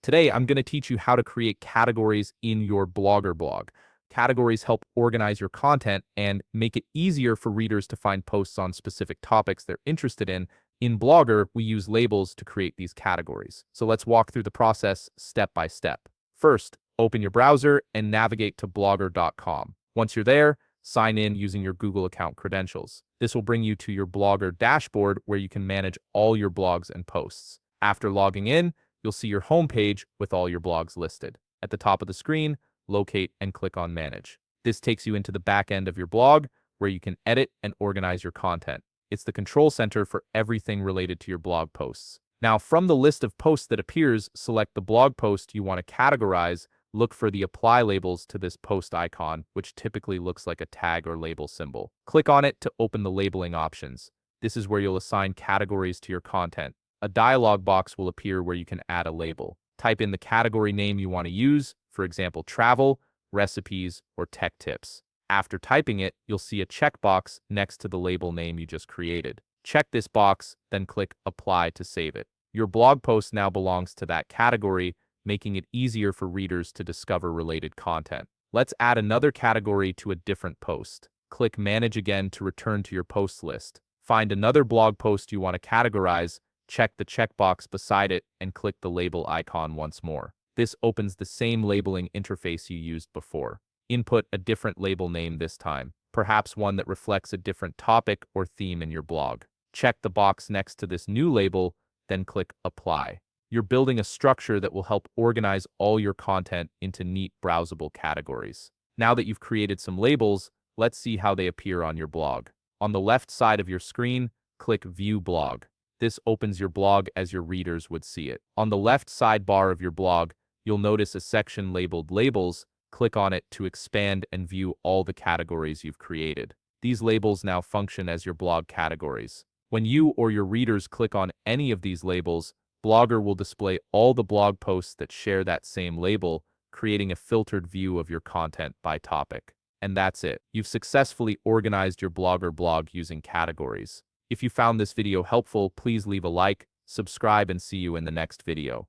Today, I'm going to teach you how to create categories in your Blogger blog. Categories help organize your content and make it easier for readers to find posts on specific topics they're interested in. In Blogger, we use labels to create these categories. So let's walk through the process step by step. First, open your browser and navigate to blogger.com. Once you're there, sign in using your Google account credentials. This will bring you to your Blogger dashboard where you can manage all your blogs and posts. After logging in, you'll see your homepage with all your blogs listed. At the top of the screen, locate and click on Manage. This takes you into the back end of your blog where you can edit and organize your content. It's the control center for everything related to your blog posts. Now, from the list of posts that appears, select the blog post you want to categorize. Look for the apply labels to this post icon, which typically looks like a tag or label symbol. Click on it to open the labeling options. This is where you'll assign categories to your content. A dialog box will appear where you can add a label. Type in the category name you want to use, for example, travel, recipes, or tech tips. After typing it, you'll see a checkbox next to the label name you just created. Check this box, then click Apply to save it. Your blog post now belongs to that category, making it easier for readers to discover related content. Let's add another category to a different post. Click Manage again to return to your post list. Find another blog post you want to categorize, check the checkbox beside it, and click the label icon once more. This opens the same labeling interface you used before. Input a different label name this time, perhaps one that reflects a different topic or theme in your blog. Check the box next to this new label, then click Apply. You're building a structure that will help organize all your content into neat, browsable categories. Now that you've created some labels, let's see how they appear on your blog. On the left side of your screen, click View Blog. This opens your blog as your readers would see it. On the left sidebar of your blog, you'll notice a section labeled Labels. Click on it to expand and view all the categories you've created. These labels now function as your blog categories. When you or your readers click on any of these labels, Blogger will display all the blog posts that share that same label, creating a filtered view of your content by topic. And that's it. You've successfully organized your Blogger blog using categories. If you found this video helpful, please leave a like, subscribe, and see you in the next video.